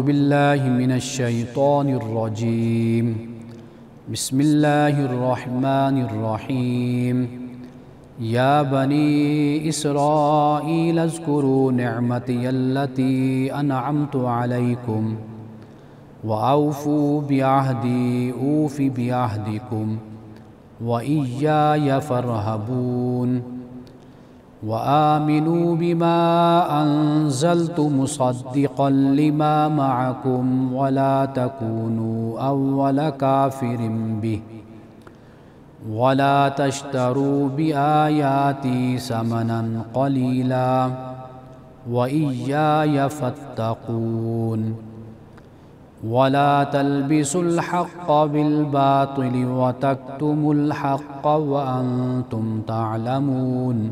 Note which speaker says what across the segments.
Speaker 1: اعوذ باللہ من الشیطان الرجیم بسم اللہ الرحمن الرحیم یا بنی اسرائیل اذکروا نعمتی التی انعمت علیکم وأوفوا بعہدی اوف بعہدکم وإیای فارہبون وآمنوا بما أنزلت مصدقا لما معكم ولا تكونوا أول كافر به ولا تشتروا بآياتي ثمنا قليلا وإياي فاتقون ولا تلبسوا الحق بالباطل وتكتموا الحق وأنتم تعلمون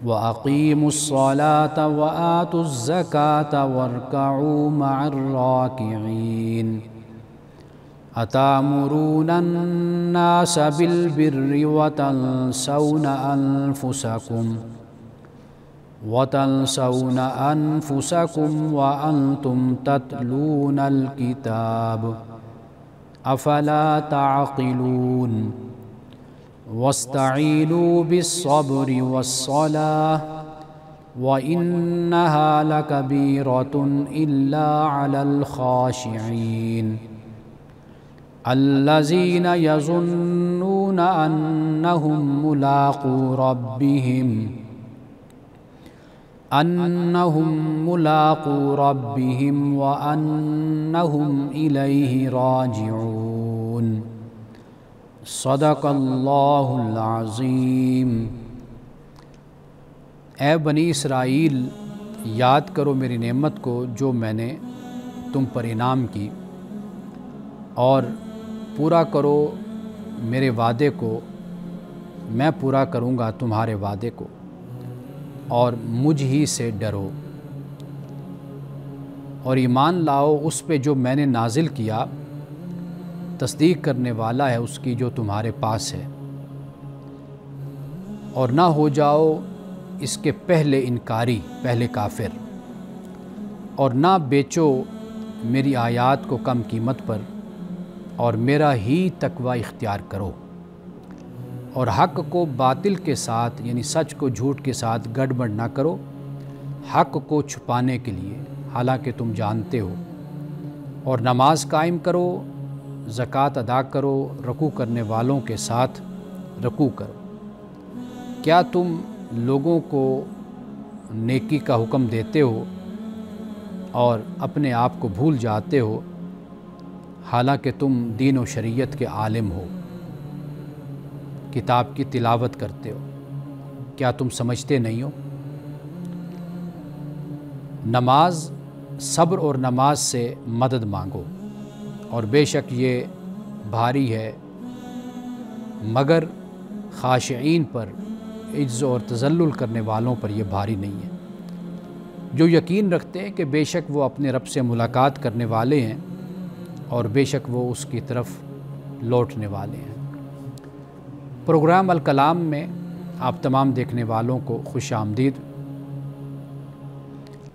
Speaker 1: وأقيموا الصلاة وآتوا الزكاة واركعوا مع الراكعين أتأمرون الناس بالبر وتنسون أنفسكم وأنتم تتلون الكتاب أفلا تعقلون واستعينوا بالصبر والصلاة وإنها لكبيرة إلا على الخاشعين الذين يظنون أنهم ملاقو ربهم وأنهم إليه راجعون صدق اللہ العظیم۔ اے بنی اسرائیل، یاد کرو میری نعمت کو جو میں نے تم پر انعام کی، اور پورا کرو میرے وعدے کو، میں پورا کروں گا تمہارے وعدے کو، اور مجھ ہی سے ڈرو، اور ایمان لاؤ اس پہ جو میں نے نازل کیا، تصدیق کرنے والا ہے اس کی جو تمہارے پاس ہے، اور نہ ہو جاؤ اس کے پہلے انکاری، پہلے کافر، اور نہ بیچو میری آیات کو کم قیمت پر، اور میرا ہی تقوی اختیار کرو، اور حق کو باطل کے ساتھ یعنی سچ کو جھوٹ کے ساتھ گڑبڑ نہ کرو، حق کو چھپانے کے لیے حالانکہ تم جانتے ہو، اور نماز قائم کرو، زکوٰۃ ادا کرو، رکوع کرنے والوں کے ساتھ رکوع کرو۔ کیا تم لوگوں کو نیکی کا حکم دیتے ہو اور اپنے آپ کو بھول جاتے ہو، حالانکہ تم دین و شریعت کے عالم ہو، کتاب کی تلاوت کرتے ہو؟ کیا تم سمجھتے نہیں ہو؟ نماز، صبر اور نماز سے مدد مانگو، اور بے شک یہ بھاری ہے، مگر خاشعین پر، عجز اور تذلل کرنے والوں پر یہ بھاری نہیں ہے، جو یقین رکھتے ہیں کہ بے شک وہ اپنے رب سے ملاقات کرنے والے ہیں، اور بے شک وہ اس کی طرف لوٹنے والے ہیں۔ پروگرام الکلام میں آپ تمام دیکھنے والوں کو خوش آمدید۔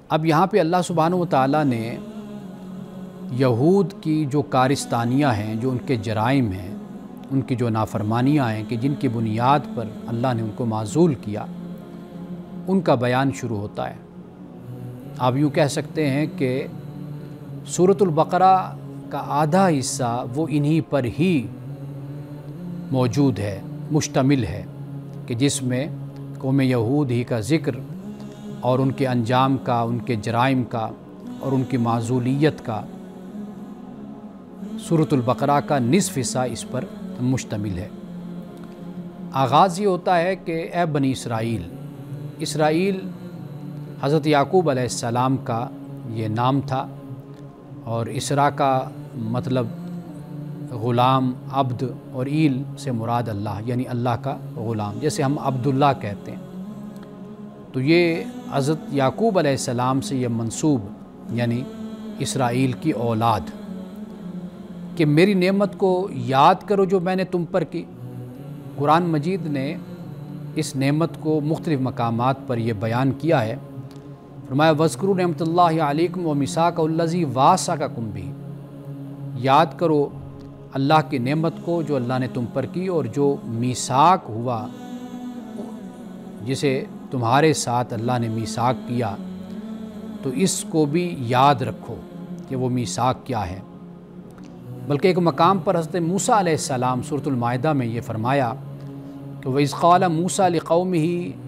Speaker 1: اب یہاں پہ اللہ سبحانہ و تعالیٰ نے یہود کی جو کارستانیاں ہیں، جو ان کے جرائم ہیں، ان کی جو نافرمانیاں ہیں کہ جن کی بنیاد پر اللہ نے ان کو معزول کیا، ان کا بیان شروع ہوتا ہے۔ آپ یوں کہہ سکتے ہیں کہ سورۃ البقرہ کا آدھا حصہ وہ انہی پر ہی موجود ہے، مشتمل ہے، کہ جس میں قوم یہود ہی کا ذکر اور ان کے انجام کا، ان کے جرائم کا اور ان کی معزولیت کا سورۃ البقرہ کا نصف حصہ اس پر مشتمل ہے۔ آغاز یہ ہوتا ہے کہ اے بنی اسرائیل، اسرائیل حضرت یعقوب علیہ السلام کا یہ نام تھا، اور اسرا کا مطلب غلام، عبد، اور ایل سے مراد اللہ، یعنی اللہ کا غلام، جیسے ہم عبداللہ کہتے ہیں۔ تو یہ حضرت یعقوب علیہ السلام سے یہ منسوب، یعنی اسرائیل کی اولاد، کہ میری نعمت کو یاد کرو جو میں نے تم پر کی۔ قرآن مجید نے اس نعمت کو مختلف مقامات پر یہ بیان کیا ہے۔ فرمایا وذکروا نعمت اللہ علیکم و میثاقہ الذی واثقکم بہ، یاد کرو اللہ کی نعمت کو جو اللہ نے تم پر کی، اور جو میثاق ہوا جسے تمہارے ساتھ اللہ نے میثاق کیا، تو اس کو بھی یاد رکھو کہ وہ میثاق کیا ہے۔ بلکہ ایک مقام پر حضرت موسیٰ علیہ السلام سورۃ المائدہ میں یہ فرمایا کہ وَإِذْ قَالَ مُوسَىٰ لِقَوْمِهِ،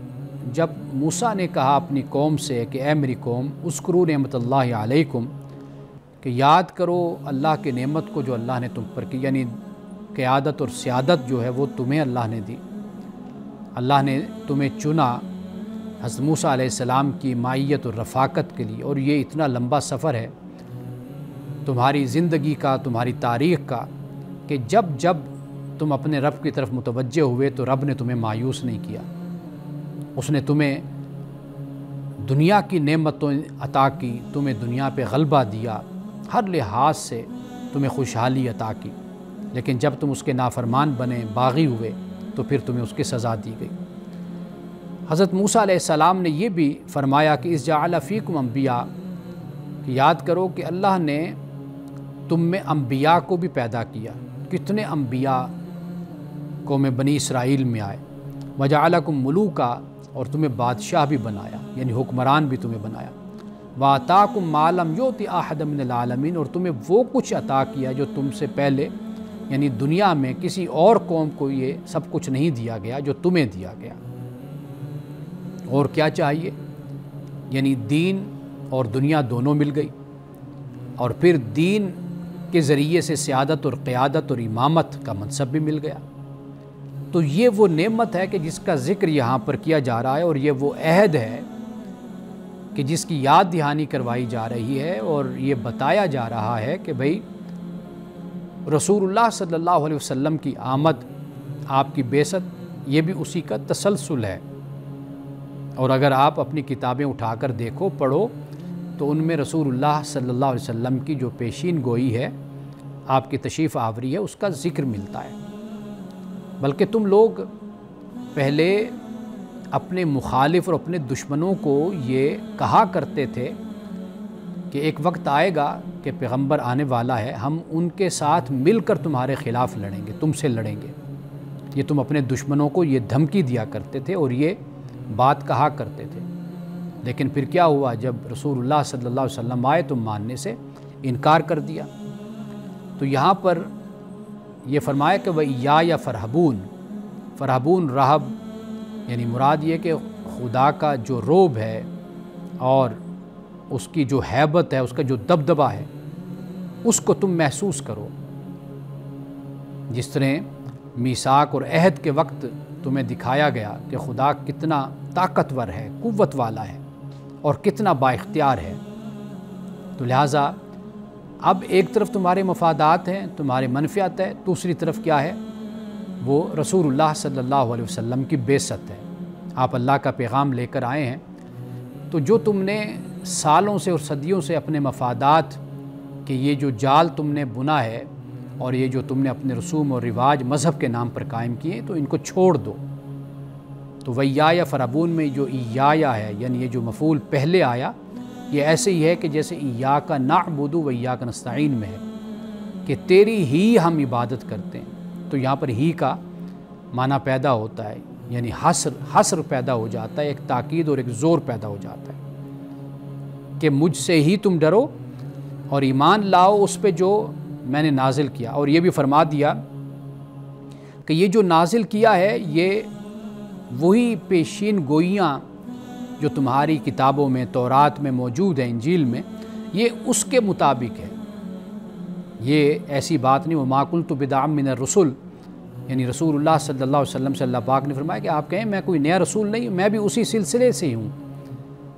Speaker 1: جب موسیٰ نے کہا اپنی قوم سے کہ اے میری قوم اذکروا نعمت اللہ علیکم، کہ یاد کرو اللہ کی نعمت کو جو اللہ نے تم پر کی، یعنی قیادت اور سیادت جو ہے وہ تمہیں اللہ نے دی، اللہ نے تمہیں چنا حضرت موسیٰ علیہ السلام کی معیت اور رفاقت کے لیے، اور یہ اتنا لمبا سفر ہے تمہاری زندگی کا، تمہاری تاریخ کا، کہ جب جب تم اپنے رب کی طرف متوجہ ہوئے تو رب نے تمہیں مایوس نہیں کیا، اس نے تمہیں دنیا کی نعمتوں عطا کی، تمہیں دنیا پہ غلبہ دیا، ہر لحاظ سے تمہیں خوشحالی عطا کی، لیکن جب تم اس کے نافرمان بنے، باغی ہوئے، تو پھر تمہیں اس کی سزا دی گئی۔ حضرت موسیٰ علیہ السلام نے یہ بھی فرمایا کہ اذ جعل فیکم انبیاء، کہ یاد کرو کہ اللہ نے تم میں انبیاء کو بھی پیدا کیا، کتنے انبیاء قوم بنی اسرائیل میں آئے، وجعلکم ملوکا، اور تمہیں بادشاہ بھی بنایا، یعنی حکمران بھی تمہیں بنایا، وآتاکم ما لم یؤت احد من العالمین، اور تمہیں وہ کچھ عطا کیا جو تم سے پہلے یعنی دنیا میں کسی اور قوم کو یہ سب کچھ نہیں دیا گیا جو تمہیں دیا گیا۔ اور کیا چاہیے؟ یعنی دین اور دنیا دونوں مل گئی، اور پھر دین کے ذریعے سے سیادت اور قیادت اور امامت کا منصب بھی مل گیا۔ تو یہ وہ نعمت ہے کہ جس کا ذکر یہاں پر کیا جا رہا ہے، اور یہ وہ عہد ہے کہ جس کی یاد دہانی کروائی جا رہی ہے، اور یہ بتایا جا رہا ہے کہ بھئی رسول اللہ صلی اللہ علیہ وسلم کی آمد، آپ کی بعثت، یہ بھی اسی کا تسلسل ہے۔ اور اگر آپ اپنی کتابیں اٹھا کر دیکھو، پڑھو، تو ان میں رسول اللہ صلی اللہ علیہ وسلم کی جو پیشین گوئی ہے، آپ کی تشریف آوری ہے، اس کا ذکر ملتا ہے۔ بلکہ تم لوگ پہلے اپنے مخالف اور اپنے دشمنوں کو یہ کہا کرتے تھے کہ ایک وقت آئے گا کہ پیغمبر آنے والا ہے، ہم ان کے ساتھ مل کر تمہارے خلاف لڑیں گے، تم سے لڑیں گے۔ یہ تم اپنے دشمنوں کو یہ دھمکی دیا کرتے تھے اور یہ بات کہا کرتے تھے۔ لیکن پھر کیا ہوا؟ جب رسول اللہ صلی اللہ علیہ وسلم آئے تو ماننے سے انکار کر دیا۔ تو یہاں پر یہ فرمایا کہ وَإِيَّایَ فَارْهَبُونَ، فرحبون رہب، یعنی مراد یہ کہ خدا کا جو روب ہے اور اس کی جو ہیبت ہے، اس کا جو دبدبہ ہے، اس کو تم محسوس کرو۔ جس طرح میثاق اور عہد کے وقت تمہیں دکھایا گیا کہ خدا کتنا طاقتور ہے، قوت والا ہے، اور کتنا با اختیار ہے۔ تو لہٰذا اب ایک طرف تمہارے مفادات ہیں، تمہارے منفعت ہے، دوسری طرف کیا ہے؟ وہ رسول اللہ صلی اللہ علیہ وسلم کی بعثت ہے، آپ اللہ کا پیغام لے کر آئے ہیں۔ تو جو تم نے سالوں سے اور صدیوں سے اپنے مفادات کہ یہ جو جال تم نے بنا ہے، اور یہ جو تم نے اپنے رسوم اور رواج مذہب کے نام پر قائم کیے، تو ان کو چھوڑ دو۔ تو وَإِيَّایَ فَارْهَبُونَ میں جو ایایا ہے، یعنی یہ جو مفعول پہلے آیا، یہ ایسے ہی ہے کہ جیسے ایاک نعبد و ایاک نستعین میں ہے کہ تیری ہی ہم عبادت کرتے ہیں۔ تو یہاں پر ہی کا معنی پیدا ہوتا ہے، یعنی حصر پیدا ہو جاتا ہے، ایک تاکید اور ایک زور پیدا ہو جاتا ہے کہ مجھ سے ہی تم ڈرو اور ایمان لاؤ اس پہ جو میں نے نازل کیا۔ اور یہ بھی فرما دیا کہ یہ جو نازل کیا ہے، یہ وہی پیشین گوئیاں جو تمہاری کتابوں میں، تورات میں موجود ہیں، انجیل میں، یہ اس کے مطابق ہے۔ یہ ایسی بات نہیں، وَمَا قُلْتُ بِدْعًا مِّنَ الرُّسُلِ، یعنی رسول اللہ صلی اللہ علیہ وسلم سے اللہ پاک نے فرمایا کہ آپ کہیں میں کوئی نیا رسول نہیں، میں بھی اسی سلسلے سے ہوں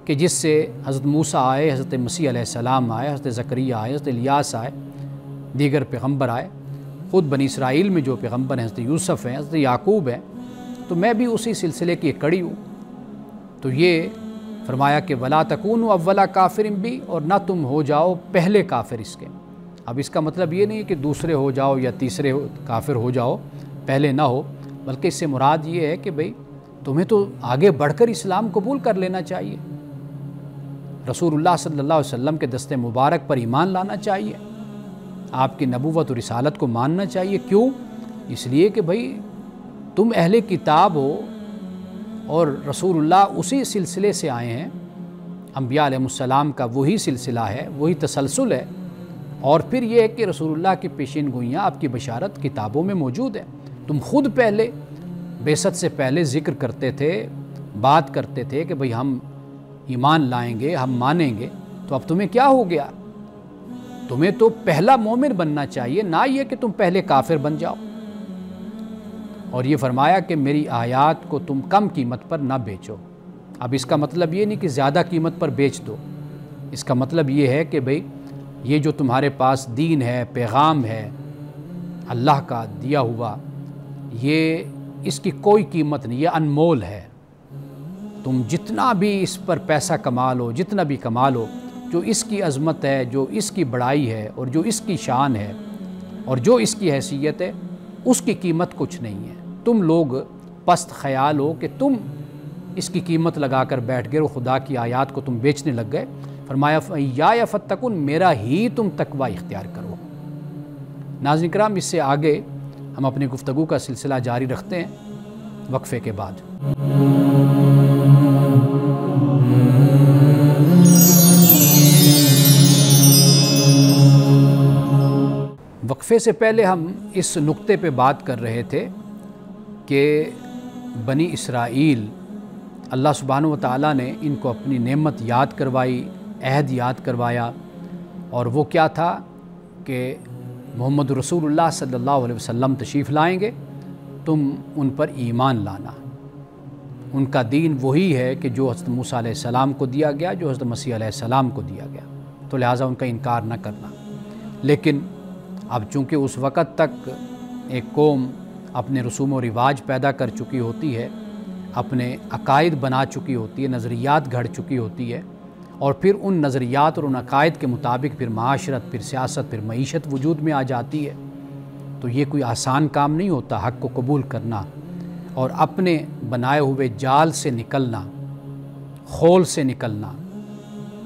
Speaker 1: کہ جس سے حضرت موسیٰ آئے، حضرت مسیح علیہ السلام آئے، حضرت زکریا آئے، حضرت الیاس آئے، دیگر پیغمبر آئے، خود بنی اسرائیل میں جو پیغمبر ہیں حضرت یوسف ہیں، حضرت یعقوب ہیں، تو میں بھی اسی سلسلے کی ایک کڑی ہوں۔ تو یہ فرمایا کہ وَلَا تَكُونُوا أَوَّلَ كَافِرٍ بِهِ، اور نہ تم ہو جاؤ پہلے کافر اس کے۔ اب اس کا مطلب یہ نہیں کہ دوسرے ہو جاؤ یا تیسرے کافر ہو جاؤ، پہلے نہ ہو، بلکہ اس سے مراد یہ ہے کہ بھئی تمہیں تو آگے بڑھ کر اسلام قبول کر لینا چاہیے۔ رسول اللہ صلی اللہ علیہ وسلم کے دست مبارک پر ایمان لانا چاہیے، آپ کی نبوت و رسالت کو ماننا چاہیے۔ کیوں؟ اس لیے کہ بھئی تم اہل کتاب ہو اور رسول اللہ اسی سلسلے سے آئے ہیں، انبیاء علیہ السلام کا وہی سلسلہ ہے، وہی تسلسل ہے، اور پھر یہ ہے کہ رسول اللہ کی پیشین گوئیاں، آپ کی بشارت کتابوں میں موجود ہے۔ تم خود پہلے بعثت سے پہلے ذکر کرتے تھے، بات کرتے تھے کہ بھئی ہم ایمان لائیں گے، ہم مانیں گے، تو اب تمہیں کیا ہو گیا؟ تمہیں تو پہلا مومن بننا چاہیے، نہ یہ کہ تم پہلے کافر بن جاؤ۔ اور یہ فرمایا کہ میری آیات کو تم کم قیمت پر نہ بیچو۔ اب اس کا مطلب یہ نہیں کہ زیادہ قیمت پر بیچ دو، اس کا مطلب یہ ہے کہ بھئی یہ جو تمہارے پاس دین ہے، پیغام ہے اللہ کا دیا ہوا، یہ اس کی کوئی قیمت نہیں، یہ انمول ہے۔ تم جتنا بھی اس پر پیسہ کما لو، جتنا بھی کما لو، جو اس کی عظمت ہے، جو اس کی بڑائی ہے، اور جو اس کی شان ہے، اور جو اس کی حیثیت ہے، اس کی قیمت کچھ نہیں ہے۔ تم لوگ پست خیال ہو کہ تم اس کی قیمت لگا کر بیٹھ گئے اور خدا کی آیات کو تم بیچنے لگ گئے۔ فرمایا یا فتقون، میرا ہی تم تقوی اختیار کرو۔ ناظرین کرام، اس سے آگے ہم اپنی گفتگو کا سلسلہ جاری رکھتے ہیں وقفے کے بعد۔ وقفے سے پہلے ہم اس نقطے پہ بات کر رہے تھے کہ بنی اسرائیل، اللہ سبحانہ وتعالیٰ نے ان کو اپنی نعمت یاد کروائی، عہد یاد کروایا، اور وہ کیا تھا کہ محمد رسول اللہ صلی اللہ علیہ وسلم تشریف لائیں گے، تم ان پر ایمان لانا۔ ان کا دین وہی ہے کہ جو حضرت موسیٰ علیہ السلام کو دیا گیا، جو حضرت مسیح علیہ السلام کو دیا گیا، تو لہٰذا ان کا انکار نہ کرنا۔ لیکن اب چونکہ اس وقت تک ایک قوم اپنے رسوم و رواج پیدا کر چکی ہوتی ہے، اپنے عقائد بنا چکی ہوتی ہے، نظریات گھڑ چکی ہوتی ہے، اور پھر ان نظریات اور ان عقائد کے مطابق پھر معاشرت، پھر سیاست، پھر معیشت وجود میں آ جاتی ہے، تو یہ کوئی آسان کام نہیں ہوتا حق کو قبول کرنا اور اپنے بنائے ہوئے جال سے نکلنا، خول سے نکلنا،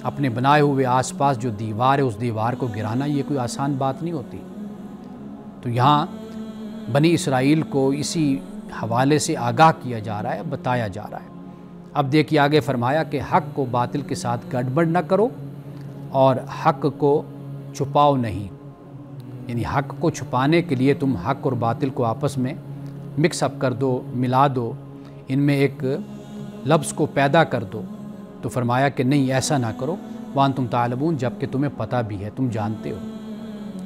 Speaker 1: اپنے بنائے ہوئے آس پاس جو دیوار ہے اس دیوار کو گرانا، یہ کوئی آسان بات نہیں ہوتی۔ تو یہاں بنی اسرائیل کو اسی حوالے سے آگاہ کیا جا رہا ہے، بتایا جا رہا ہے۔ اب دیکھیے آگے فرمایا کہ حق کو باطل کے ساتھ گڑبڑ نہ کرو اور حق کو چھپاؤ نہیں، یعنی حق کو چھپانے کے لیے تم حق اور باطل کو آپس میں مکس اپ کر دو، ملا دو، ان میں ایک لفظ کو پیدا کر دو۔ تو فرمایا کہ نہیں، ایسا نہ کرو، وانتم تعلمون، جب کہ تمہیں پتہ بھی ہے، تم جانتے ہو۔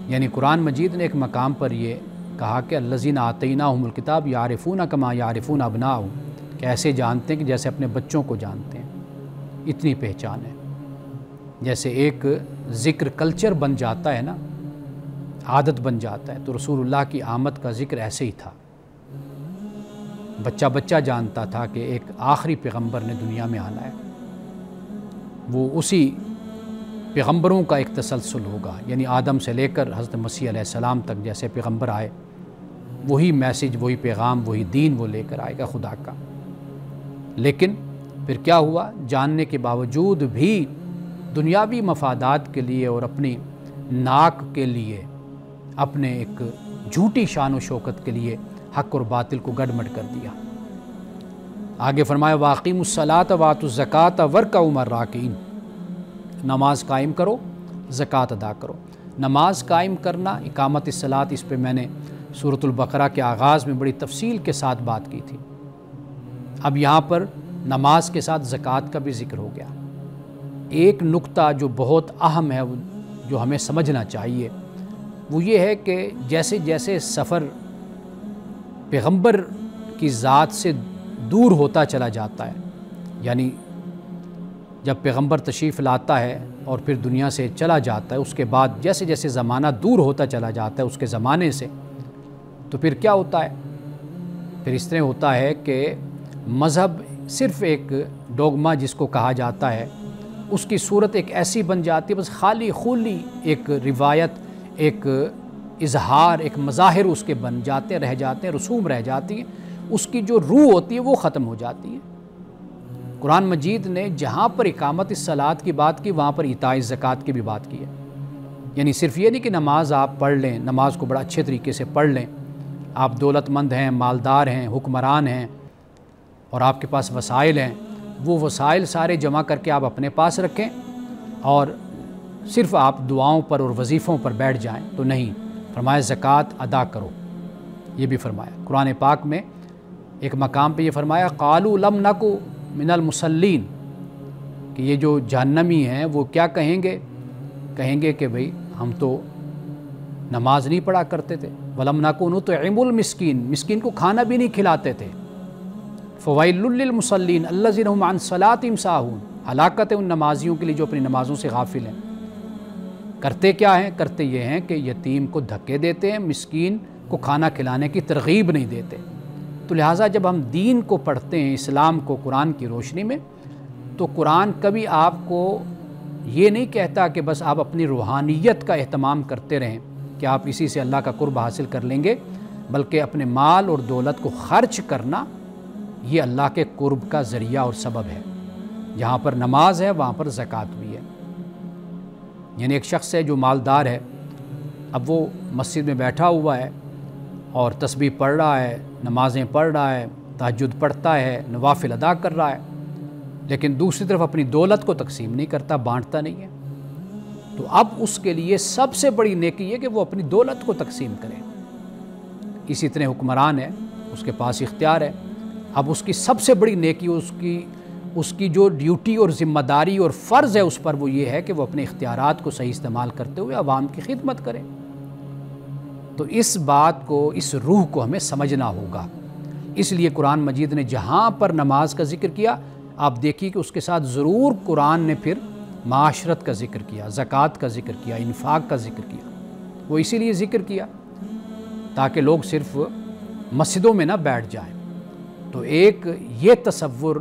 Speaker 1: یعنی قرآن مجید نے ایک مقام پر یہ کہا کہ الذین آتیناہم الکتاب یعرفون کما یعرفون ابناءہم، کہ ایسے جانتے ہیں کہ جیسے اپنے بچوں کو جانتے ہیں، اتنی پہچان ہے۔ جیسے ایک ذکر کلچر بن جاتا ہے نا، عادت بن جاتا ہے، تو رسول اللہ کی آمد کا ذکر ایسے ہی تھا۔ بچہ بچہ جانتا تھا کہ ایک آخری پیغمبر نے دنیا میں آنا ہے، وہ اسی پیغمبروں کا ایک تسلسل ہوگا، یعنی آدم سے لے کر حضرت مسیح علیہ السلام تک جیسے پیغمبر آئے، وہی میسیج، وہی پیغام، وہی دین وہ لے کر آئے گا خدا کا۔ لیکن پھر کیا ہوا؟ جاننے کے باوجود بھی دنیاوی مفادات کے لیے اور اپنی ناک کے لیے، اپنے ایک جھوٹی شان و شوکت کے لیے حق اور باطل کو گڑمڑ کر دیا۔ آگے فرمایا واقیموا الصلاۃ وآتوا الزکاۃ وارکعوا مع الراکعین، نماز قائم کرو، زکوٰۃ ادا کرو۔ نماز قائم کرنا، اقامت الصلاۃ، اس پہ میں نے سورۃ البقرہ کے آغاز میں بڑی تفصیل کے ساتھ بات کی تھی۔ اب یہاں پر نماز کے ساتھ زکوٰۃ کا بھی ذکر ہو گیا۔ ایک نقطہ جو بہت اہم ہے، جو ہمیں سمجھنا چاہیے، وہ یہ ہے کہ جیسے جیسے سفر پیغمبر کی ذات سے دور ہوتا چلا جاتا ہے، یعنی جب پیغمبر تشریف لاتا ہے اور پھر دنیا سے چلا جاتا ہے، اس کے بعد جیسے جیسے زمانہ دور ہوتا چلا جاتا ہے اس کے زمانے سے، تو پھر کیا ہوتا ہے؟ پھر اس طرح ہوتا ہے کہ مذہب صرف ایک ڈوگما جس کو کہا جاتا ہے، اس کی صورت ایک ایسی بن جاتی ہے، بس خالی خولی ایک روایت، ایک اظہار، ایک مظاہر اس کے بن جاتے، رہ جاتے ہیں، رسوم رہ جاتی ہیں، اس کی جو روح ہوتی ہے وہ ختم ہو جاتی ہے۔ قرآن مجید نے جہاں پر اقامت الصلاۃ کی بات کی وہاں پر ایتاء الزکوٰۃ کی بھی بات کی ہے۔ یعنی صرف یہ نہیں کہ نماز آپ پڑھ لیں، نماز کو بڑا اچھے طریقے سے پڑھ لیں، آپ دولت مند ہیں، مالدار ہیں، حکمران ہیں اور آپ کے پاس وسائل ہیں، وہ وسائل سارے جمع کر کے آپ اپنے پاس رکھیں اور صرف آپ دعاؤں پر اور وظیفوں پر بیٹھ جائیں، تو نہیں، فرمایا زکوٰۃ ادا کرو، یہ بھی فرمایا۔ قرآن پاک میں ایک مقام پہ یہ فرمایا قالوا لم نکو من المصلین، کہ یہ جو جہنمی ہیں وہ کیا کہیں گے کہ بھئی ہم تو نماز نہیں پڑھا کرتے تھے، ولم نکو نطعم المسکین، مسکین کو کھانا بھی نہیں کھلاتے تھے، فویل للمصلین الذین هم عن صلاتهم ساہون، ہلاکت ہے ان نمازیوں کے لیے جو اپنی نمازوں سے غافل ہیں۔ کرتے کیا ہیں؟ کرتے یہ ہیں کہ یتیم کو دھکے دیتے ہیں، مسکین کو کھانا کھلانے کی ترغیب نہیں دیتے۔ تو لہٰذا جب ہم دین کو پڑھتے ہیں، اسلام کو قرآن کی روشنی میں، تو قرآن کبھی آپ کو یہ نہیں کہتا کہ بس آپ اپنی روحانیت کا اہتمام کرتے رہیں کہ آپ اسی سے اللہ کا قرب حاصل کر لیں گے، بلکہ اپنے مال اور دولت کو خرچ کرنا یہ اللہ کے قرب کا ذریعہ اور سبب ہے۔ جہاں پر نماز ہے وہاں پر زکوٰۃ بھی ہے۔ یعنی ایک شخص ہے جو مالدار ہے، اب وہ مسجد میں بیٹھا ہوا ہے اور تسبیح پڑھ رہا ہے، نمازیں پڑھ رہا ہے، تہجد پڑھتا ہے، نوافل ادا کر رہا ہے، لیکن دوسری طرف اپنی دولت کو تقسیم نہیں کرتا، بانٹتا نہیں ہے، تو اب اس کے لیے سب سے بڑی نیکی ہے کہ وہ اپنی دولت کو تقسیم کرے۔ اسی طرح حکمران ہے، اس کے پاس اختیار ہے، اب اس کی سب سے بڑی نیکی اس کی جو ڈیوٹی اور ذمہ داری اور فرض ہے اس پر وہ یہ ہے کہ وہ اپنے اختیارات کو صحیح استعمال کرتے ہوئے عوام کی خدمت کرے۔ تو اس بات کو، اس روح کو ہمیں سمجھنا ہوگا۔ اس لیے قرآن مجید نے جہاں پر نماز کا ذکر کیا، آپ دیکھیے کہ اس کے ساتھ ضرور قرآن نے پھر معاشرت کا ذکر کیا، زکوٰۃ کا ذکر کیا، انفاق کا ذکر کیا۔ وہ اسی لیے ذکر کیا تاکہ لوگ صرف مسجدوں میں نہ بیٹھ جائیں۔ تو ایک یہ تصور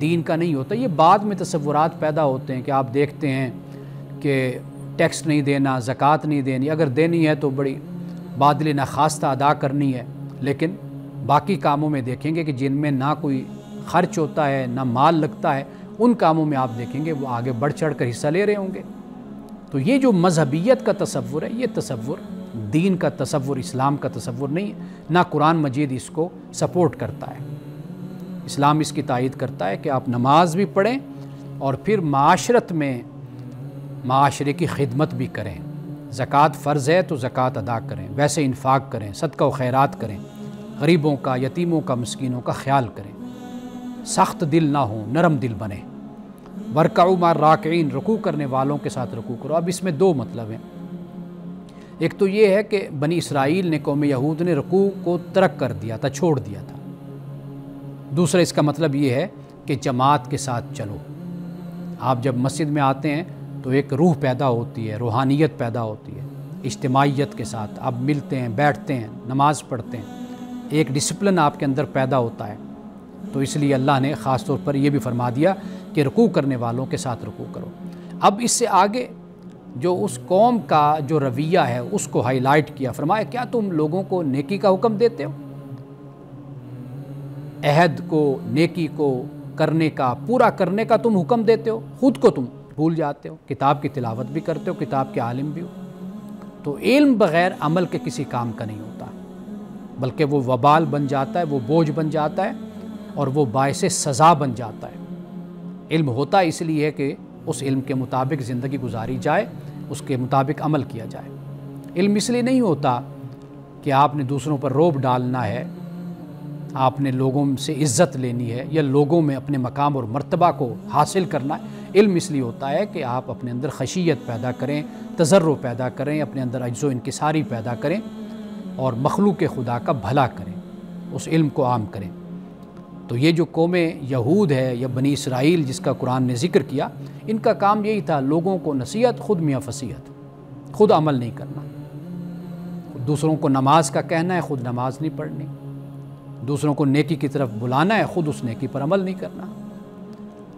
Speaker 1: دین کا نہیں ہوتا، یہ بعد میں تصورات پیدا ہوتے ہیں کہ آپ دیکھتے ہیں کہ ٹیکس نہیں دینا، زکوٰۃ نہیں دینی، اگر دینی ہے تو بڑی بادل نخواستہ ادا کرنی ہے، لیکن باقی کاموں میں دیکھیں گے کہ جن میں نہ کوئی خرچ ہوتا ہے نہ مال لگتا ہے، ان کاموں میں آپ دیکھیں گے وہ آگے بڑھ چڑھ کر حصہ لے رہے ہوں گے۔ تو یہ جو مذہبیت کا تصور ہے، یہ تصور دین کا تصور، اسلام کا تصور نہیں ہے، نہ قرآن مجید اس کو سپورٹ کرتا ہے۔ اسلام اس کی تائید کرتا ہے کہ آپ نماز بھی پڑھیں اور پھر معاشرت میں معاشرے کی خدمت بھی کریں۔ زکوٰۃ فرض ہے تو زکوٰۃ ادا کریں، ویسے انفاق کریں، صدقہ و خیرات کریں، غریبوں کا، یتیموں کا، مسکینوں کا خیال کریں، سخت دل نہ ہوں، نرم دل بنیں۔ ورکعوا مع الراکعین، رکوع کرنے والوں کے ساتھ رکوع کرو۔ اب اس میں دو مطلب ہیں، ایک تو یہ ہے کہ بنی اسرائیل نے، قوم یہود نے رکوع کو ترک کر دیا تھا، چھوڑ دیا تھا۔ دوسرا اس کا مطلب یہ ہے کہ جماعت کے ساتھ چلو۔ آپ جب مسجد میں آتے ہیں تو ایک روح پیدا ہوتی ہے، روحانیت پیدا ہوتی ہے، اجتماعیت کے ساتھ آپ ملتے ہیں، بیٹھتے ہیں، نماز پڑھتے ہیں، ایک ڈسپلن آپ کے اندر پیدا ہوتا ہے۔ تو اس لیے اللہ نے خاص طور پر یہ بھی فرما دیا کہ رکوع کرنے والوں کے ساتھ رکوع کرو۔ اب اس سے آگے جو اس قوم کا جو رویہ ہے اس کو ہائی لائٹ کیا، فرمایا کیا تم لوگوں کو نیکی کا حکم دیتے ہو؟ عہد کو، نیکی کو کرنے کا، پورا کرنے کا تم حکم دیتے ہو، خود کو تم بھول جاتے ہو، کتاب کی تلاوت بھی کرتے ہو، کتاب کے عالم بھی ہو۔ تو علم بغیر عمل کے کسی کام کا نہیں ہوتا، بلکہ وہ وبال بن جاتا ہے، وہ بوجھ بن جاتا ہے اور وہ باعث سزا بن جاتا ہے۔ علم ہوتا اس لیے ہے کہ اس علم کے مطابق زندگی گزاری جائے، اس کے مطابق عمل کیا جائے۔ علم اس لیے نہیں ہوتا کہ آپ نے دوسروں پر رعب ڈالنا ہے، آپ نے لوگوں سے عزت لینی ہے یا لوگوں میں اپنے مقام اور مرتبہ کو حاصل کرنا ہے۔ علم اس لیے ہوتا ہے کہ آپ اپنے اندر خشیت پیدا کریں، تضرع پیدا کریں، اپنے اندر عجز و انکساری پیدا کریں اور مخلوق خدا کا بھلا کریں، اس علم کو عام کریں۔ تو یہ جو قوم یہود ہے یا بنی اسرائیل جس کا قرآن نے ذکر کیا، ان کا کام یہی تھا، لوگوں کو نصیحت، خود میاں فصیحت، خود عمل نہیں کرنا۔ دوسروں کو نماز کا کہنا ہے، خود نماز نہیں پڑھنی، دوسروں کو نیکی کی طرف بلانا ہے، خود اس نیکی پر عمل نہیں کرنا۔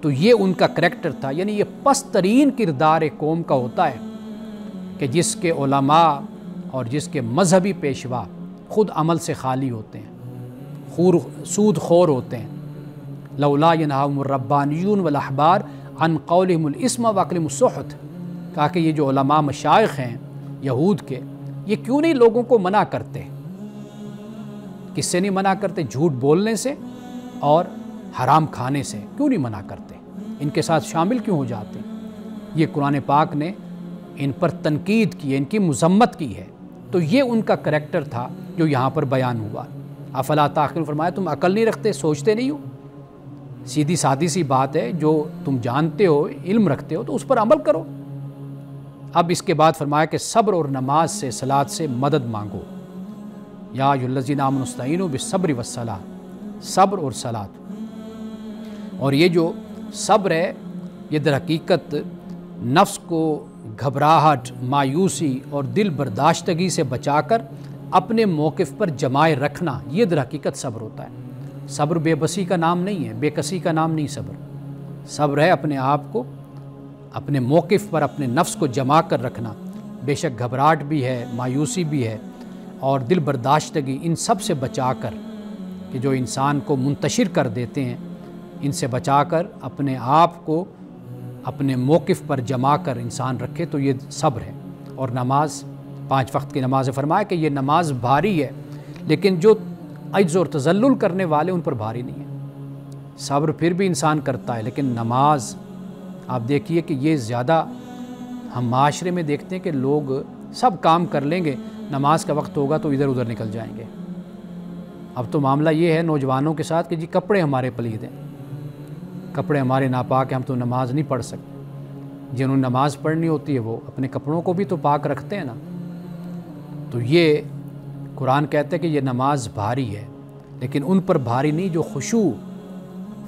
Speaker 1: تو یہ ان کا کریکٹر تھا، یعنی یہ پست ترین کردار ایک قوم کا ہوتا ہے کہ جس کے علماء اور جس کے مذہبی پیشوا خود عمل سے خالی ہوتے ہیں، سود خور ہوتے ہیں، لولا ینہاہم الربانیون والاحبار عن قولہم الاسم واکلہم السحت، کہا کہ یہ جو علماء مشائخ ہیں یہود کے، یہ کیوں نہیں لوگوں کو منع کرتے؟ کس سے نہیں منع کرتے؟ جھوٹ بولنے سے اور حرام کھانے سے کیوں نہیں منع کرتے؟ ان کے ساتھ شامل کیوں ہو جاتے؟ یہ قرآن پاک نے ان پر تنقید کی ہے، ان کی مذمت کی ہے، تو یہ ان کا کریکٹر تھا جو یہاں پر بیان ہوا۔ افلا تعقلون، فرمایا تم عقل نہیں رکھتے، سوچتے نہیں ہو؟ سیدھی سادی سی بات ہے، جو تم جانتے ہو، علم رکھتے ہو تو اس پر عمل کرو۔ اب اس کے بعد فرمایا کہ صبر اور نماز سے، صلاۃ سے مدد مانگو۔ یا ایھا الذین آمنوا استعینوا بالصبر والصلاۃ، صبر اور صلاۃ۔ اور یہ جو صبر ہے، یہ در حقیقت نفس کو گھبراہٹ، مایوسی اور دل برداشتگی سے بچا کر اپنے موقف پر جمائے رکھنا، یہ در حقیقت صبر ہوتا ہے۔ صبر بے بسی کا نام نہیں ہے، بے کسی کا نام نہیں صبر۔ صبر ہے اپنے آپ کو اپنے موقف پر، اپنے نفس کو جما کر رکھنا۔ بے شک گھبراہٹ بھی ہے، مایوسی بھی ہے اور دل برداشتگی، ان سب سے بچا کر، کہ جو انسان کو منتشر کر دیتے ہیں، ان سے بچا کر اپنے آپ کو اپنے موقف پر جما کر انسان رکھے، تو یہ صبر ہے۔ اور نماز، 5 وقت کی نماز، فرمایا کہ یہ نماز بھاری ہے، لیکن جو عجز اور تذلل کرنے والے ان پر بھاری نہیں ہے۔ صبر پھر بھی انسان کرتا ہے، لیکن نماز آپ دیکھیے کہ یہ زیادہ ہم معاشرے میں دیکھتے ہیں کہ لوگ سب کام کر لیں گے، نماز کا وقت ہوگا تو ادھر ادھر نکل جائیں گے۔ اب تو معاملہ یہ ہے نوجوانوں کے ساتھ کہ جی کپڑے ہمارے پلید ہیں، کپڑے ہمارے ناپاک ہیں، ہم تو نماز نہیں پڑھ سکتے۔ جنہوں نے نماز پڑھنی ہوتی ہے وہ اپنے کپڑوں کو بھی تو پاک رکھتے ہیں نا۔ تو یہ قرآن کہتے ہیں کہ یہ نماز بھاری ہے، لیکن ان پر بھاری نہیں جو خشوع،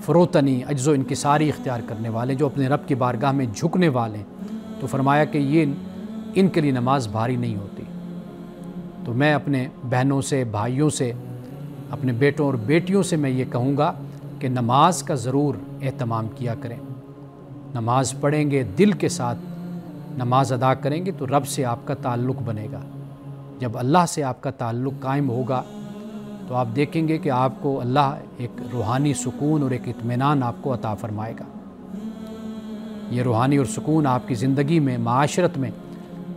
Speaker 1: فروتنی، عجز و انکساری اختیار کرنے والے، جو اپنے رب کی بارگاہ میں جھکنے والے ہیں۔ تو فرمایا کہ یہ ان کے لیے نماز بھاری نہیں ہوتی۔ تو میں اپنے بہنوں سے، بھائیوں سے، اپنے بیٹوں اور بیٹیوں سے میں یہ کہوں گا کہ نماز کا ضرور اہتمام کیا کریں۔ نماز پڑھیں گے، دل کے ساتھ نماز ادا کریں گے تو رب سے آپ کا تعلق بنے گا۔ جب اللہ سے آپ کا تعلق قائم ہوگا تو آپ دیکھیں گے کہ آپ کو اللہ ایک روحانی سکون اور ایک اطمینان آپ کو عطا فرمائے گا۔ یہ روحانی اور سکون آپ کی زندگی میں، معاشرت میں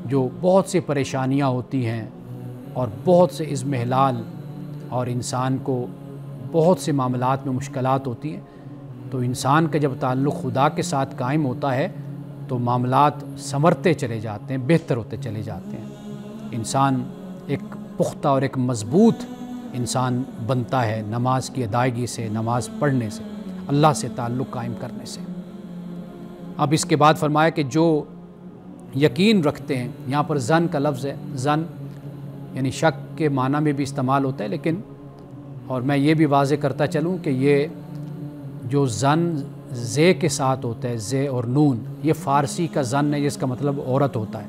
Speaker 1: جو بہت سی پریشانیاں ہوتی ہیں اور بہت سے اضمحلال اور انسان کو بہت سے معاملات میں مشکلات ہوتی ہیں، تو انسان کا جب تعلق خدا کے ساتھ قائم ہوتا ہے تو معاملات سنورتے چلے جاتے ہیں، بہتر ہوتے چلے جاتے ہیں۔ انسان ایک پختہ اور ایک مضبوط انسان بنتا ہے نماز کی ادائیگی سے، نماز پڑھنے سے، اللہ سے تعلق قائم کرنے سے۔ اب اس کے بعد فرمایا کہ جو یقین رکھتے ہیں، یہاں پر ظن کا لفظ ہے، ظن یعنی شک کے معنی میں بھی استعمال ہوتا ہے، لیکن اور میں یہ بھی واضح کرتا چلوں کہ یہ جو ظن زے کے ساتھ ہوتا ہے، زے اور نون، یہ فارسی کا ظن ہے جس کا مطلب عورت ہوتا ہے،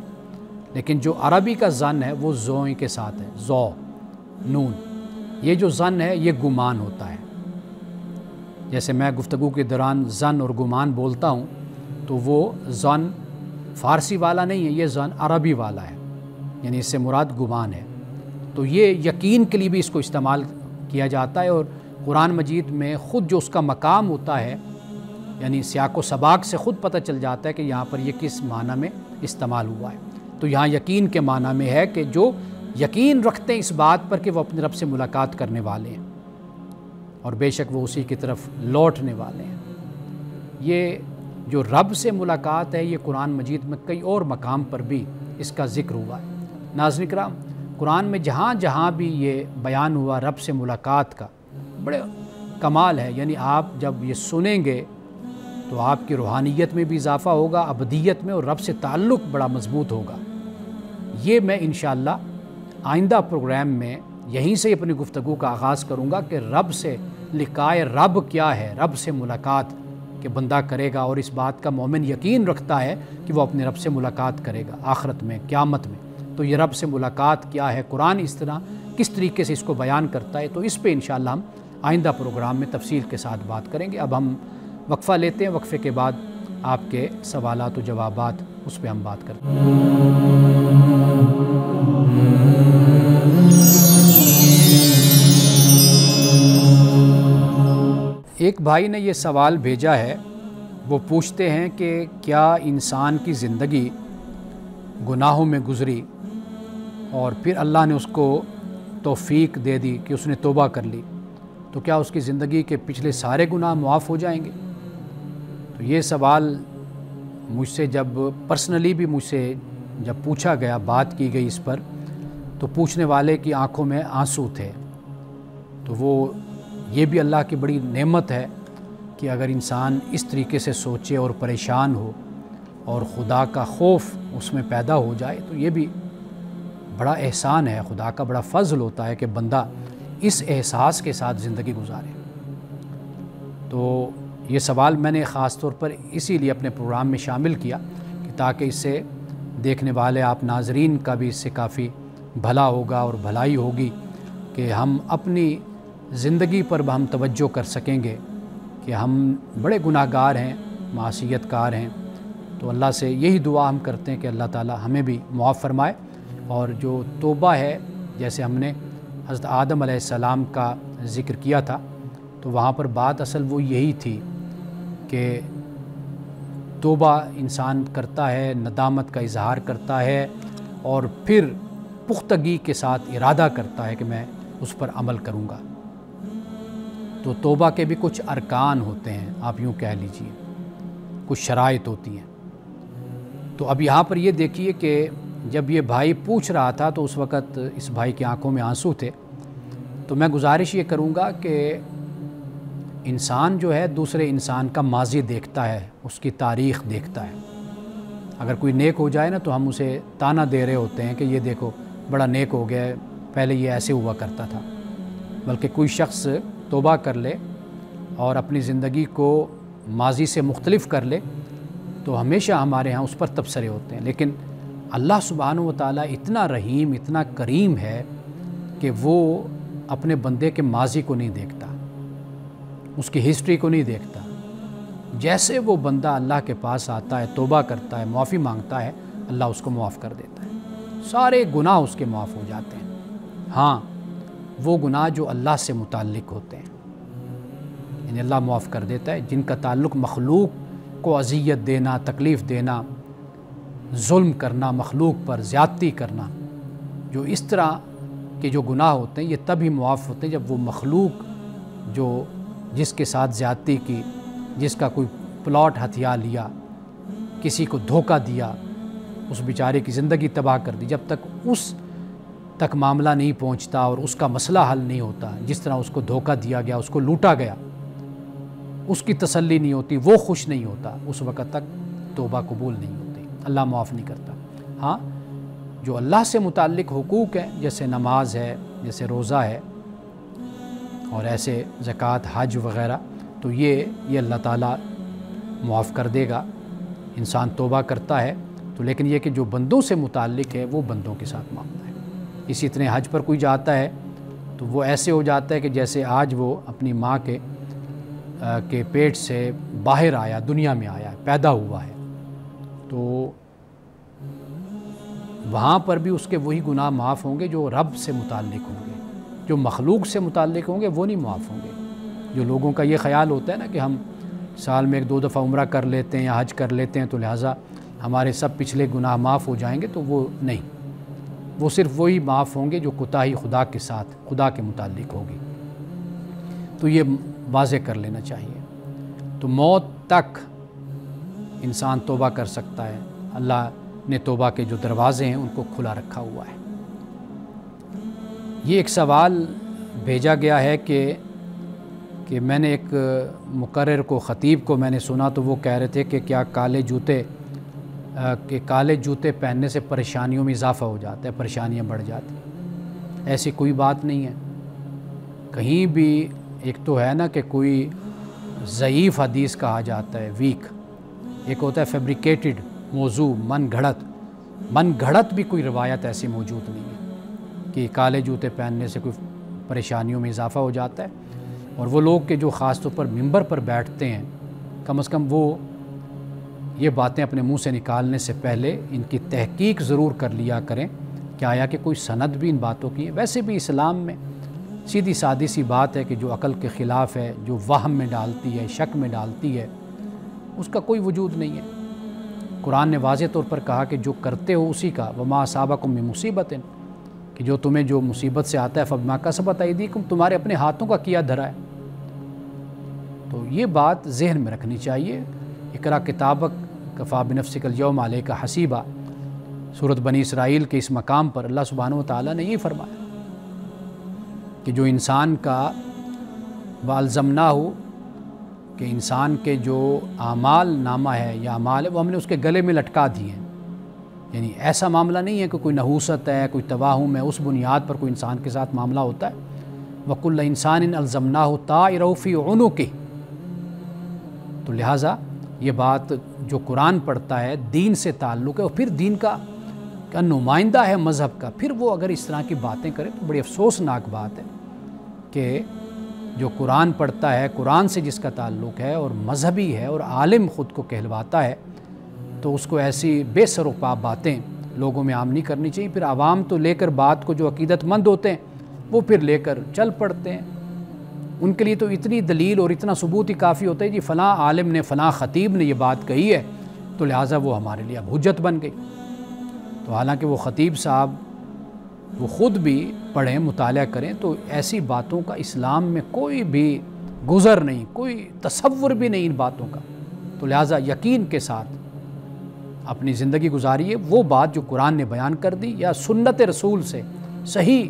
Speaker 1: لیکن جو عربی کا ظن ہے وہ زوئیں کے ساتھ ہے، زو نون۔ یہ جو ظن ہے یہ گمان ہوتا ہے۔ جیسے میں گفتگو کے دوران ظن اور گمان بولتا ہوں تو وہ ظن فارسی والا نہیں ہے، یہ ظن عربی والا ہے، یعنی اس سے مراد گمان ہے۔ تو یہ یقین کے لیے بھی اس کو استعمال کیا جاتا ہے، اور قرآن مجید میں خود جو اس کا مقام ہوتا ہے، یعنی سیاق و سباق سے خود پتہ چل جاتا ہے کہ یہاں پر یہ کس معنی میں استعمال ہوا ہے۔ تو یہاں یقین کے معنی میں ہے کہ جو یقین رکھتے ہیں اس بات پر کہ وہ اپنے رب سے ملاقات کرنے والے ہیں اور بے شک وہ اسی کی طرف لوٹنے والے ہیں۔ یہ جو رب سے ملاقات ہے یہ قرآن مجید میں کئی اور مقام پر بھی اس کا ذکر ہوا ہے۔ ناظرین کرام، قرآن میں جہاں جہاں بھی یہ بیان ہوا رب سے ملاقات کا، بڑے کمال ہے، یعنی آپ جب یہ سنیں گے تو آپ کی روحانیت میں بھی اضافہ ہوگا، ابدیت میں، اور رب سے تعلق بڑا مضبوط ہوگا۔ یہ میں انشاءاللہ آئندہ پروگرام میں یہیں سے اپنی گفتگو کا آغاز کروں گا کہ رب سے لقائے رب کیا ہے، رب سے ملاقات کہ بندہ کرے گا، اور اس بات کا مومن یقین رکھتا ہے کہ وہ اپنے رب سے ملاقات کرے گا آخرت میں، قیامت میں۔ تو یہ رب سے ملاقات کیا ہے، قرآن اس طرح کس طریقے سے اس کو بیان کرتا ہے، تو اس پہ انشاءاللہ ہم آئندہ پروگرام میں تفصیل کے ساتھ بات کریں گے۔ اب ہم وقفہ لیتے ہیں، وقفے کے بعد آپ کے سوالات و جوابات اس پہ ہم بات کرتے ہیں۔ ایک بھائی نے یہ سوال بھیجا ہے، وہ پوچھتے ہیں کہ کیا انسان کی زندگی گناہوں میں گزری اور پھر اللہ نے اس کو توفیق دے دی کہ اس نے توبہ کر لی، تو کیا اس کی زندگی کے پچھلے سارے گناہ معاف ہو جائیں گے؟ تو یہ سوال مجھ سے پرسنلی بھی مجھ سے جب پوچھا گیا، بات کی گئی اس پر، تو پوچھنے والے کی آنکھوں میں آنسو تھے۔ تو وہ یہ بھی اللہ کی بڑی نعمت ہے کہ اگر انسان اس طریقے سے سوچے اور پریشان ہو اور خدا کا خوف اس میں پیدا ہو جائے، تو یہ بھی بڑا احسان ہے، خدا کا بڑا فضل ہوتا ہے کہ بندہ اس احساس کے ساتھ زندگی گزارے۔ تو یہ سوال میں نے خاص طور پر اسی لیے اپنے پروگرام میں شامل کیا کہ تاکہ اس سے دیکھنے والے آپ ناظرین کا بھی اس سے کافی بھلا ہوگا اور بھلائی ہوگی کہ ہم اپنی زندگی پر ہم توجہ کر سکیں گے کہ ہم بڑے گناہ گار ہیں، معصیت کار ہیں۔ تو اللہ سے یہی دعا ہم کرتے ہیں کہ اللہ تعالی ہمیں بھی معاف فرمائے، اور جو توبہ ہے، جیسے ہم نے حضرت آدم علیہ السلام کا ذکر کیا تھا، تو وہاں پر بات اصل وہ یہی تھی کہ توبہ انسان کرتا ہے، ندامت کا اظہار کرتا ہے، اور پھر پختگی کے ساتھ ارادہ کرتا ہے کہ میں اس پر عمل کروں گا۔ تو توبہ کے بھی کچھ ارکان ہوتے ہیں، آپ یوں کہہ لیجئے، کچھ شرائط ہوتی ہیں۔ تو اب یہاں پر یہ دیکھیے کہ جب یہ بھائی پوچھ رہا تھا تو اس وقت اس بھائی کی آنکھوں میں آنسو تھے۔ تو میں گزارش یہ کروں گا کہ انسان جو ہے دوسرے انسان کا ماضی دیکھتا ہے، اس کی تاریخ دیکھتا ہے۔ اگر کوئی نیک ہو جائے نا تو ہم اسے تانا دے رہے ہوتے ہیں کہ یہ دیکھو بڑا نیک ہو گیا ہے، پہلے یہ ایسے ہوا کرتا تھا۔ بلکہ کوئی شخص توبہ کر لے اور اپنی زندگی کو ماضی سے مختلف کر لے تو ہمیشہ ہمارے ہاں اس پر تبصرے ہوتے ہیں۔ لیکن اللہ سبحانہ و تعالیٰ اتنا رحیم، اتنا کریم ہے کہ وہ اپنے بندے کے ماضی کو نہیں دیکھتا، اس کی ہسٹری کو نہیں دیکھتا۔ جیسے وہ بندہ اللہ کے پاس آتا ہے، توبہ کرتا ہے، معافی مانگتا ہے، اللہ اس کو معاف کر دیتا ہے، سارے گناہ اس کے معاف ہو جاتے ہیں۔ ہاں، وہ گناہ جو اللہ سے متعلق ہوتے ہیں یعنی اللہ معاف کر دیتا ہے، جن کا تعلق مخلوق کو اذیت دینا، تکلیف دینا، ظلم کرنا، مخلوق پر زیادتی کرنا، جو اس طرح کے جو گناہ ہوتے ہیں یہ تب ہی معاف ہوتے ہیں جب وہ مخلوق جو جس کے ساتھ زیادتی کی، جس کا کوئی پلاٹ ہتھیار لیا، کسی کو دھوکہ دیا، اس بیچارے کی زندگی تباہ کر دی، جب تک اس تک معاملہ نہیں پہنچتا اور اس کا مسئلہ حل نہیں ہوتا، جس طرح اس کو دھوکہ دیا گیا، اس کو لوٹا گیا، اس کی تسلی نہیں ہوتی، وہ خوش نہیں ہوتا، اس وقت تک توبہ قبول نہیں ہوتی، اللہ معاف نہیں کرتا۔ ہاں، جو اللہ سے متعلق حقوق ہیں، جیسے نماز ہے، جیسے روزہ ہے، اور ایسے زکوٰۃ، حج وغیرہ، تو یہ اللہ تعالیٰ معاف کر دے گا، انسان توبہ کرتا ہے تو۔ لیکن یہ کہ جو بندوں سے متعلق ہے وہ بندوں کے ساتھ معاملہ ہے۔ اسی طرح حج پر کوئی جاتا ہے تو وہ ایسے ہو جاتا ہے کہ جیسے آج وہ اپنی ماں کے پیٹ سے باہر آیا، دنیا میں آیا ہے، پیدا ہوا ہے، تو وہاں پر بھی اس کے وہی گناہ معاف ہوں گے جو رب سے متعلق ہوں گے، جو مخلوق سے متعلق ہوں گے وہ نہیں معاف ہوں گے۔ جو لوگوں کا یہ خیال ہوتا ہے نا کہ ہم سال میں 1-2 دفعہ عمرہ کر لیتے ہیں یا حج کر لیتے ہیں تو لہٰذا ہمارے سب پچھلے گناہ معاف ہو جائیں گے، تو وہ نہیں، وہ صرف وہی معاف ہوں گے جو کوتاہی خدا کے ساتھ، خدا کے متعلق ہوگی۔ تو یہ واضح کر لینا چاہیے۔ تو موت تک انسان توبہ کر سکتا ہے، اللہ نے توبہ کے جو دروازے ہیں ان کو کھلا رکھا ہوا ہے۔ یہ ایک سوال بھیجا گیا ہے کہ میں نے ایک مقرر کو، خطیب کو میں نے سنا تو وہ کہہ رہے تھے کہ کیا کالے جوتے پہننے سے پریشانیوں میں اضافہ ہو جاتا ہے، پریشانیاں بڑھ جاتی ہیں۔ ایسی کوئی بات نہیں ہے۔ کہیں بھی ایک تو ہے نا کہ کوئی ضعیف حدیث کہا جاتا ہے، ویک، ایک ہوتا ہے فیبریکیٹڈ موضوع، من گھڑت بھی کوئی روایت ایسی موجود نہیں ہے کہ کالے جوتے پہننے سے کوئی پریشانیوں میں اضافہ ہو جاتا ہے۔ اور وہ لوگ کہ جو خاص طور پر ممبر پر بیٹھتے ہیں، کم از کم وہ یہ باتیں اپنے منہ سے نکالنے سے پہلے ان کی تحقیق ضرور کر لیا کریں کہ آیا کہ کوئی سند بھی ان باتوں کی ہے۔ ویسے بھی اسلام میں سیدھی سادی سی بات ہے کہ جو عقل کے خلاف ہے، جو وہم میں ڈالتی ہے، شک میں ڈالتی ہے، اس کا کوئی وجود نہیں ہے۔ قرآن نے واضح طور پر کہا کہ جو کرتے ہو اسی کا، وما اصابکم من مصیبت، کہ جو تمہیں جو مصیبت سے آتا ہے فبما کسبت ایدیکم، تمہارے اپنے ہاتھوں کا کیا دھرا ہے۔ تو یہ بات ذہن میں رکھنی چاہیے۔ اقرا کتابک کفا بنفسک اليوم علیک حسیبا، سورۃ بنی اسرائیل کے اس مقام پر اللہ سبحانہ وتعالیٰ نے یہ فرمایا کہ جو انسان کا والزمناہ، کہ انسان کے جو اعمال نامہ ہے یا اعمال ہے وہ ہم نے اس کے گلے میں لٹکا دیے ہیں۔ یعنی ایسا معاملہ نہیں ہے کہ کوئی نحوست ہے، کوئی توہم ہے، اس بنیاد پر کوئی انسان کے ساتھ معاملہ ہوتا ہے۔ وَكُلَّ إِنسَانٍ أَلْزَمْنَاهُ طَائِرَهُ فِي عُنُقِهِ، تو لہٰذا یہ بات جو قرآن پڑھتا ہے دین سے تعلق ہے، اور پھر دین کا نمائندہ ہے مذہب کا، پھر وہ اگر اس طرح کی باتیں کرے تو بڑی افسوسناک بات ہے کہ جو قرآن پڑھتا ہے، قرآن سے جس کا تعلق ہے اور مذہبی ہے اور عالم خود کو کہلواتا ہے، تو اس کو ایسی بے سر و پا باتیں لوگوں میں عام نہیں کرنی چاہیے۔ پھر عوام تو لے کر بات کو، جو عقیدت مند ہوتے ہیں وہ پھر لے کر چل پڑتے ہیں۔ ان کے لیے تو اتنی دلیل اور اتنا ثبوت ہی کافی ہوتا ہے جی فلاں عالم نے، فلاں خطیب نے یہ بات کہی ہے، تو لہٰذا وہ ہمارے لیے اب حجت بن گئی۔ تو حالانکہ وہ خطیب صاحب وہ خود بھی پڑھیں، مطالعہ کریں، تو ایسی باتوں کا اسلام میں کوئی بھی گزر نہیں، کوئی تصور بھی نہیں ان باتوں کا۔ تو لہٰذا یقین کے ساتھ اپنی زندگی گزاریے، وہ بات جو قرآن نے بیان کر دی یا سنت رسول سے، صحیح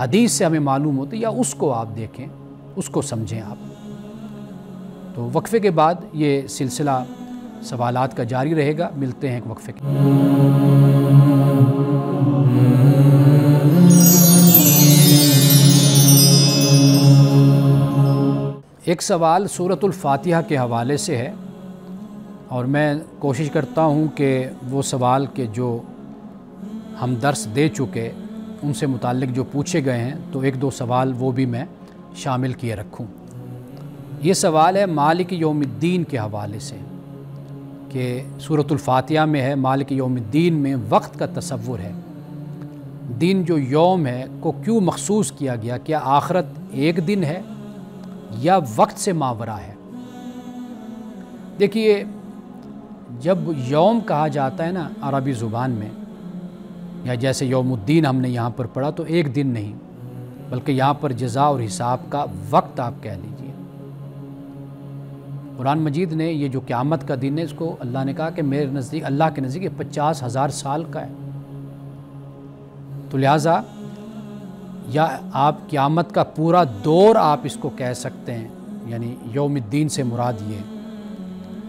Speaker 1: حدیث سے ہمیں معلوم ہوتی، یا اس کو آپ دیکھیں، اس کو سمجھیں آپ۔ تو وقفے کے بعد یہ سلسلہ سوالات کا جاری رہے گا، ملتے ہیں ایک وقفے کے۔ ایک سوال سورۃ الفاتحہ کے حوالے سے ہے، اور میں کوشش کرتا ہوں کہ وہ سوال کے جو ہم درس دے چکے ان سے متعلق جو پوچھے گئے ہیں، تو ایک دو سوال وہ بھی میں شامل کیے رکھوں۔ یہ سوال ہے مالک یوم الدین کے حوالے سے، کہ سورۃ الفاتحہ میں ہے مالک یوم الدین میں وقت کا تصور ہے، دین جو یوم ہے کو کیوں مخصوص کیا گیا؟ کیا آخرت ایک دن ہے یا وقت سے ماورا ہے؟ دیکھیے، جب یوم کہا جاتا ہے نا عربی زبان میں، یا جیسے یوم الدین ہم نے یہاں پر پڑھا، تو ایک دن نہیں بلکہ یہاں پر جزا اور حساب کا وقت آپ کہہ لیجئے۔ قرآن مجید نے یہ جو قیامت کا دن ہے، اس کو اللہ نے کہا کہ میرے نزدیک، اللہ کے نزدیک 50,000 سال کا ہے۔ تو لہٰذا یا آپ قیامت کا پورا دور آپ اس کو کہہ سکتے ہیں، یعنی یوم الدین سے مراد یہ،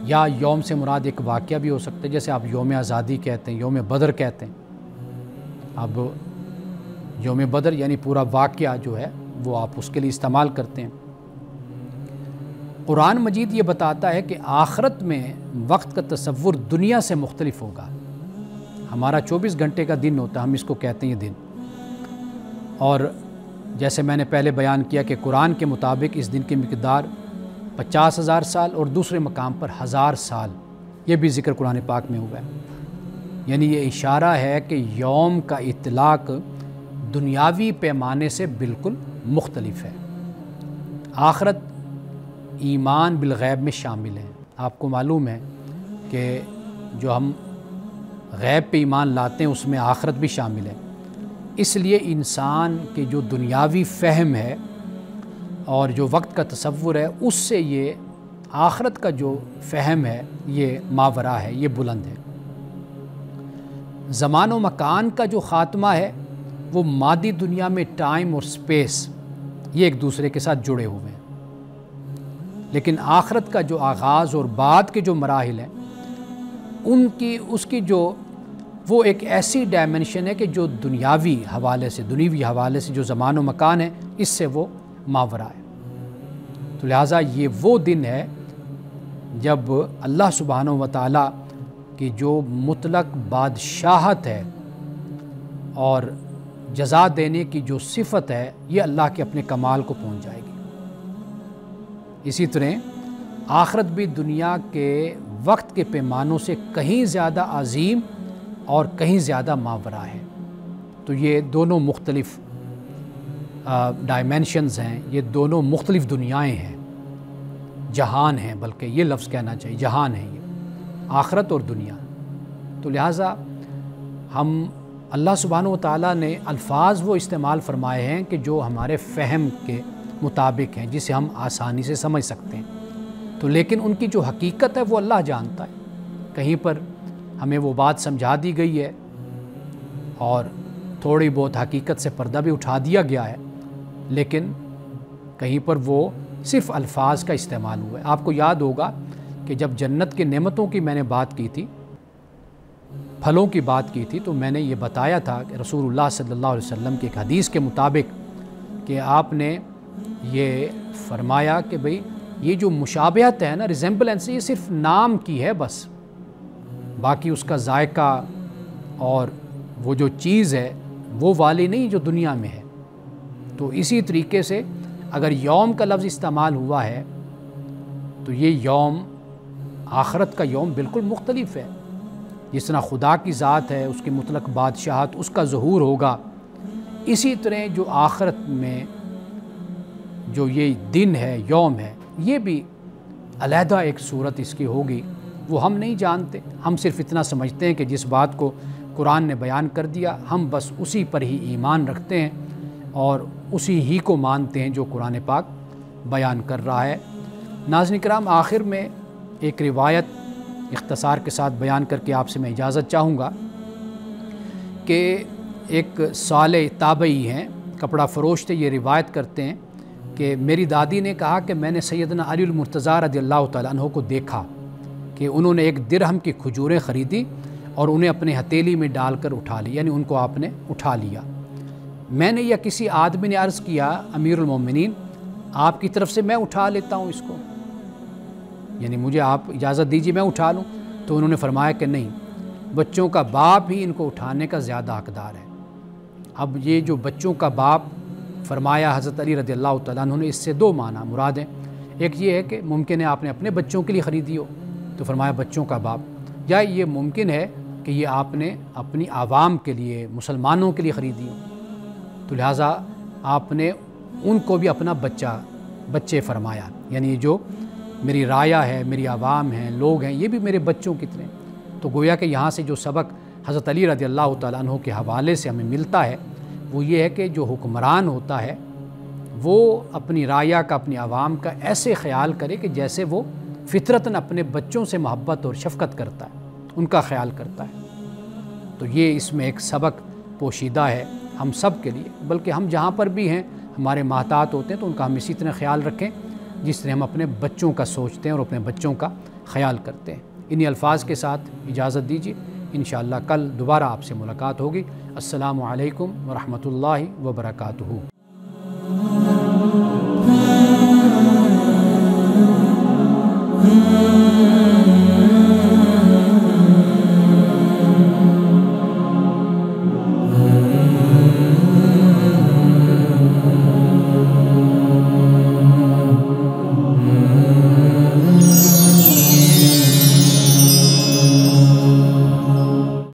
Speaker 1: یا یوم سے مراد ایک واقعہ بھی ہو سکتا ہے، جیسے آپ یوم آزادی کہتے ہیں، یوم بدر کہتے ہیں۔ اب یوم بدر یعنی پورا واقعہ جو ہے وہ آپ اس کے لیے استعمال کرتے ہیں۔ قرآن مجید یہ بتاتا ہے کہ آخرت میں وقت کا تصور دنیا سے مختلف ہوگا۔ ہمارا 24 گھنٹے کا دن ہوتا ہے، ہم اس کو کہتے ہیں یہ دن، اور جیسے میں نے پہلے بیان کیا کہ قرآن کے مطابق اس دن کی مقدار 50,000 سال اور دوسرے مقام پر 1000 سال، یہ بھی ذکر قرآن پاک میں ہوا ہے۔ یعنی یہ اشارہ ہے کہ یوم کا اطلاق دنیاوی پیمانے سے بالکل مختلف ہے۔ آخرت ایمان بالغیب میں شامل ہے۔ آپ کو معلوم ہے کہ جو ہم غیب پہ ایمان لاتے ہیں اس میں آخرت بھی شامل ہے۔ اس لیے انسان کے جو دنیاوی فہم ہے اور جو وقت کا تصور ہے، اس سے یہ آخرت کا جو فہم ہے یہ ماورا ہے، یہ بلند ہے۔ زمان و مکان کا جو خاتمہ ہے وہ مادی دنیا میں ٹائم اور سپیس یہ ایک دوسرے کے ساتھ جڑے ہوئے ہیں، لیکن آخرت کا جو آغاز اور بعد کے جو مراحل ہیں اس کی جو وہ ایک ایسی ڈائمنشن ہے کہ جو دنیاوی حوالے سے جو زمان و مکان ہے اس سے وہ ماورا ہے۔ تو لہٰذا یہ وہ دن ہے جب اللہ سبحانہ و تعالیٰ کی جو مطلق بادشاہت ہے اور جزا دینے کی جو صفت ہے، یہ اللہ کے اپنے کمال کو پہنچ جائے گی۔ اسی طرح آخرت بھی دنیا کے وقت کے پیمانوں سے کہیں زیادہ عظیم اور کہیں زیادہ ماورا ہے۔ تو یہ دونوں مختلف ڈائمینشنز ہیں، یہ دونوں مختلف دنیائیں ہیں، جہان ہیں، بلکہ یہ لفظ کہنا چاہیے، جہان ہے یہ، آخرت اور دنیا۔ تو لہٰذا ہم اللہ سبحانہ و تعالیٰ نے الفاظ وہ استعمال فرمائے ہیں کہ جو ہمارے فہم کے مطابق ہیں، جسے ہم آسانی سے سمجھ سکتے ہیں، تو لیکن ان کی جو حقیقت ہے وہ اللہ جانتا ہے۔ کہیں پر ہمیں وہ بات سمجھا دی گئی ہے اور تھوڑی بہت حقیقت سے پردہ بھی اٹھا دیا گیا ہے، لیکن کہیں پر وہ صرف الفاظ کا استعمال ہوا ہے۔ آپ کو یاد ہوگا کہ جب جنت کی نعمتوں کی میں نے بات کی تھی، پھلوں کی بات کی تھی، تو میں نے یہ بتایا تھا کہ رسول اللہ صلی اللہ علیہ وسلم کی ایک حدیث کے مطابق کہ آپ نے یہ فرمایا کہ بھئی یہ جو مشابہت ہے نا، ریزمبلنس، یہ صرف نام کی ہے بس، باقی اس کا ذائقہ اور وہ جو چیز ہے وہ والی نہیں جو دنیا میں ہے۔ تو اسی طریقے سے اگر یوم کا لفظ استعمال ہوا ہے تو یہ یوم آخرت کا یوم بالکل مختلف ہے۔ جس طرح خدا کی ذات ہے، اس کی مطلق بادشاہت، اس کا ظہور ہوگا، اسی طرح جو آخرت میں جو یہ دن ہے، یوم ہے، یہ بھی علیحدہ ایک صورت اس کی ہوگی، وہ ہم نہیں جانتے۔ ہم صرف اتنا سمجھتے ہیں کہ جس بات کو قرآن نے بیان کر دیا، ہم بس اسی پر ہی ایمان رکھتے ہیں اور اسی ہی کو مانتے ہیں جو قرآن پاک بیان کر رہا ہے۔ ناظرین کرام، آخر میں ایک روایت اختصار کے ساتھ بیان کر کے آپ سے میں اجازت چاہوں گا کہ ایک صالح تابعی ہیں، کپڑا فروش تھے، یہ روایت کرتے ہیں کہ میری دادی نے کہا کہ میں نے سیدنا علی المرتضیٰ رضی اللہ تعالیٰ عنہ کو دیکھا کہ انہوں نے ایک درہم کی کھجوریں خریدی اور انہیں اپنے ہتھیلی میں ڈال کر اٹھا لی، یعنی ان کو آپ نے اٹھا لیا۔ میں نے یا کسی آدمی نے عرض کیا، امیر المومنین آپ کی طرف سے میں اٹھا لیتا ہوں اس کو، یعنی مجھے آپ اجازت دیجیے میں اٹھا لوں۔ تو انہوں نے فرمایا کہ نہیں، بچوں کا باپ ہی ان کو اٹھانے کا زیادہ حقدار ہے۔ اب یہ جو بچوں کا باپ فرمایا حضرت علی رضی اللہ تعالیٰ عنہ نے، اس سے دو معنی مراد ہیں۔ ایک یہ ہے کہ ممکن ہے آپ نے اپنے بچوں کے لیے خریدی ہو، تو فرمایا بچوں کا باپ، یا یہ ممکن ہے کہ یہ آپ نے اپنی عوام کے لیے، مسلمانوں کے لیے خریدی ہو، تو لہٰذا آپ نے ان کو بھی اپنا بچے فرمایا، یعنی یہ جو میری رایا ہے، میری عوام ہیں، لوگ ہیں، یہ بھی میرے بچوں کی طرح۔ تو گویا کہ یہاں سے جو سبق حضرت علی رضی اللہ تعالیٰ عنہ کے حوالے سے ہمیں ملتا ہے وہ یہ ہے کہ جو حکمران ہوتا ہے وہ اپنی رایا کا، اپنی عوام کا ایسے خیال کرے کہ جیسے وہ فطرتاً اپنے بچوں سے محبت اور شفقت کرتا ہے، ان کا خیال کرتا ہے۔ تو یہ اس میں ایک سبق پوشیدہ ہے ہم سب کے لیے، بلکہ ہم جہاں پر بھی ہیں ہمارے محتاط ہوتے ہیں تو ان کا ہم اسی طرح خیال رکھیں جس طرح ہم اپنے بچوں کا سوچتے ہیں اور اپنے بچوں کا خیال کرتے ہیں۔ انہی الفاظ کے ساتھ اجازت دیجیے، انشاءاللہ کل دوبارہ آپ سے ملاقات ہوگی۔ السلام علیکم ورحمۃ اللہ وبرکاتہ۔
Speaker 2: Mm-hmm.